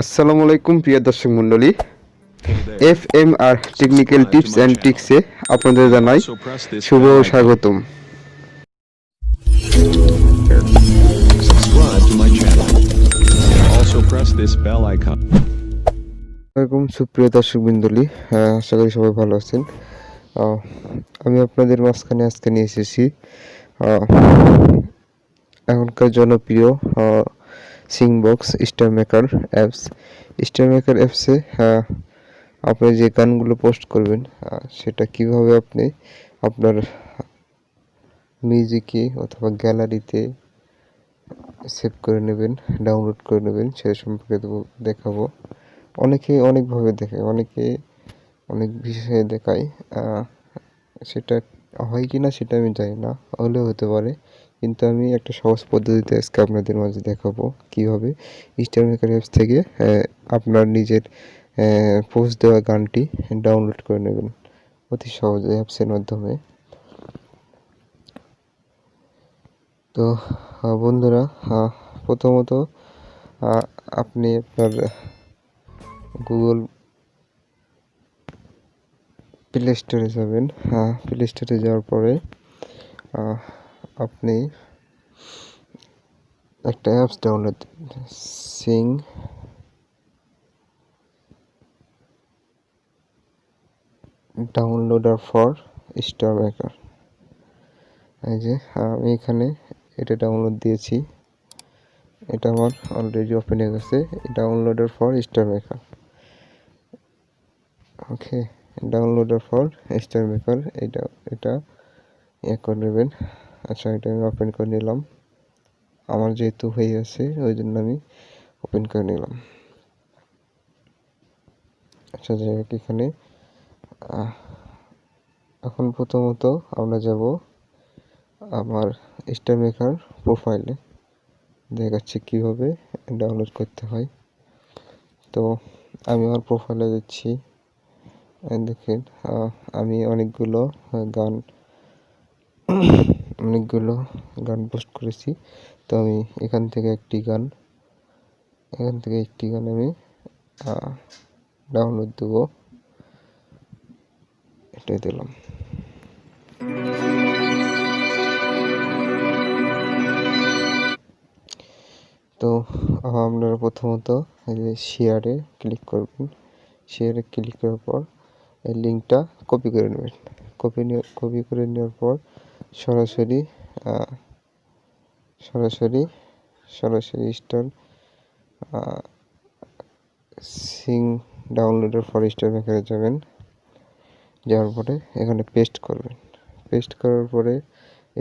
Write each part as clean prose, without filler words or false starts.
আসসালামু আলাইকুম প্রিয় দর্শক মণ্ডলী, Hey there. FMR technical Subscribe to tips my and channel ট্রিক্সে আপনাদের and জানাই also press this Shubho bell icon. স্বাগতম। Subscribe to my channel and also press this bell icon. আসসালামু সুপ্রিয় দর্শক মণ্ডলী, আশা করি সবাই ভালো আছেন। আমি আপনাদের মাঝখানে আজকে নিয়ে এসেছি এখনকার জনপ্রিয় সিংবক্স স্টারমেকার অ্যাপস। স্টারমেকার অ্যাপসে আপনি যে গানগুলো পোস্ট করবেন সেটা কিভাবে আপনি আপনার মিউজিকে অথবা গ্যালারিতে সেভ করে নেবেন, ডাউনলোড করে নেবেন, সে সম্পর্কে দেখাবো। অনেকে অনেকভাবে দেখায়, অনেকে অনেক বিষয়ে দেখায়। সেটা হয় কি না সেটা আমি জানি না, হলেও হতে পারে, কিন্তু আমি একটা সহজ পদ্ধতিতে আজকে আপনাদের মাঝে দেখাবো কীভাবে স্টারমেকার অ্যাপস থেকে আপনার নিজের পোস্ট দেওয়া গানটি ডাউনলোড করে নেবেন অতি সহজে অ্যাপসের মাধ্যমে। তো বন্ধুরা, প্রথমত আপনি আপনার গুগল প্লে স্টোরে যাবেন। প্লে স্টোরে যাওয়ার পরে আপনি একটা apps download sing downloader for StarMaker. এই যে আমি এখানে এটা ডাউনলোড দিয়েছি, এটা আমার অলরেডি ওপেন হয়ে গেছে। Downloader for StarMaker, okay, downloader for StarMaker, এটা করে নেবেন। আচ্ছা, এটা আমি ওপেন করে নিলাম, আমার যেহেতু হয়ে গেছে ওই জন্য আমি ওপেন করে নিলাম। আচ্ছা, যাই হোক, এখানে এখন প্রথমত আমরা যাব আমার স্টারমেকার প্রোফাইলে, দেখাচ্ছি কিভাবে ডাউনলোড করতে হয়। তো আমি আমার প্রোফাইলে যাচ্ছি। দেখেন, আমি অনেকগুলো গান পোস্ট করেছি। তো আমি এখান থেকে একটি গান আমি ডাউনলোড দেবো, এটাই দিলাম। তো আপনারা প্রথমত এই যে শেয়ারে ক্লিক করবেন। শেয়ারে ক্লিক করার পর এই লিঙ্কটা কপি করে নেবেন। কপি করে নেওয়ার পর সরাসরি স্টার সিং ডাউনলোডের ফর স্টারমেকারে যাবেন। যাওয়ার পরে এখানে পেস্ট করবেন। পেস্ট করার পরে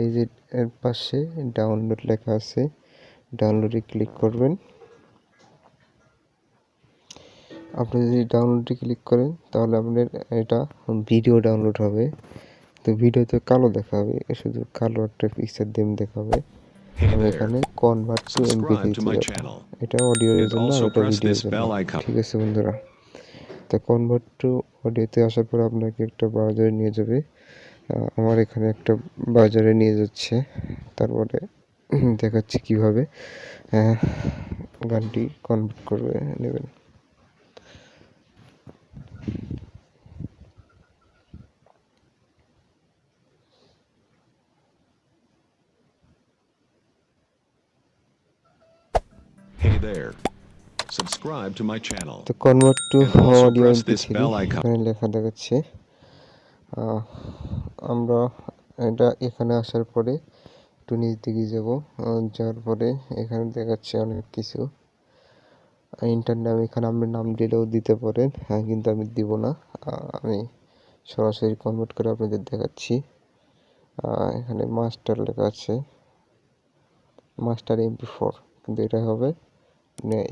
এই যে এর পাশে ডাউনলোড লেখা আছে, ডাউনলোডে ক্লিক করবেন। আপনি যদি ডাউনলোডে ক্লিক করেন তাহলে আপনার এটা ভিডিও ডাউনলোড হবে। তো ভিডিওতে কালো দেখাবে, শুধু কালো একটা পিকচার দিয়ে দেখাবে। আমি এখানে কনভার্ট টু এমপি3 তে যাব। এটা অডিওর জন্য আর এটা ভিডিওর জন্য। ঠিক আছে বন্ধুরা, তো কনভার্ট টু অডিওতে আসার পর আপনাকে একটা ব্রাউজারে নিয়ে যাবে। আমার এখানে একটা ব্রাউজারে নিয়ে যাচ্ছে। তারপরে দেখাচ্ছি কিভাবে গানটি কনভার্ট করে নেবেন। Hey there. Subscribe to my channel তো convert to and also audio press this MP3 bell icon. এখানে লেখা দেখাচ্ছে। আমরা এটা এখানে আসার পরে একটু নিচ দিকে যাব। যাওয়ার পরে এখানে দেখাচ্ছে অনেক কিছু ইন্টারনাম। এখানে আপনি নাম দিলেও দিতে পারেন, কিন্তু আমি দিব না। আমি সরাসরি কনভার্ট করে আপনাদের দেখাচ্ছি। এখানে মাস্টার লেখা আছে, মাস্টার MP4, কিন্তু এটা হবে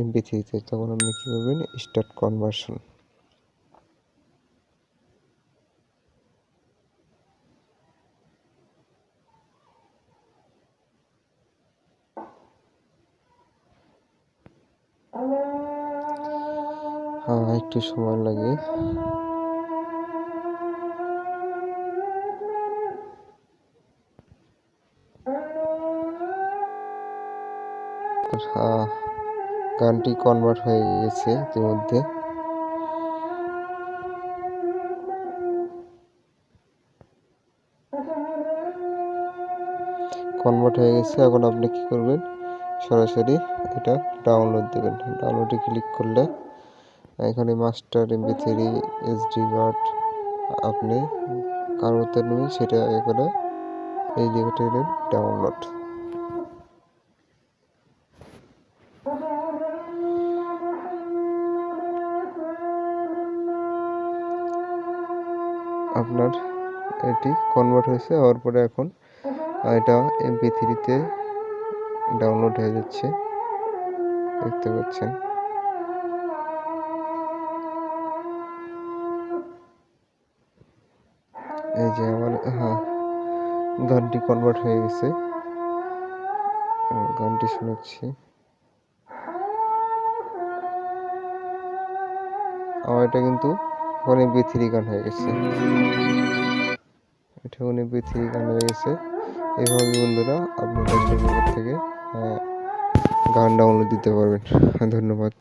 MP3-তে। তখন আপনি কী করবেন, স্টার্ট কনভার্সন। একটু সময় লাগে। গানটি কনভার্ট হয়ে গেছে ইতিমধ্যে। কনভার্ট হয়ে গেছে। এখন আপনি কি করবেন, সরাসরি এটা ডাউনলোড দেবেন। ডাউনলোডে ক্লিক করলে এখানে মাস্টার MP3 SD কার্ড আপনি কারোতে নেবেন, সেটা এখানে এই জায়গাটা ডাউনলোড। আপনার এটি কনভার্ট হয়েছে, হওয়ার পরে এখন এটা MP3-তে ডাউনলোড হয়ে যাচ্ছে, দেখতে পাচ্ছেন। এই যে আমার গানটি কনভার্ট হয়ে গেছে, গানটি শোনাচ্ছি। আমার এটা কিন্তু MP3 গান হয়ে গেছে, এটা MP3 গান হয়ে গেছে। এইভাবে বন্ধুরা আপনারা স্টারমেকার থেকে গান ডাউনলোড দিতে পারবেন। ধন্যবাদ।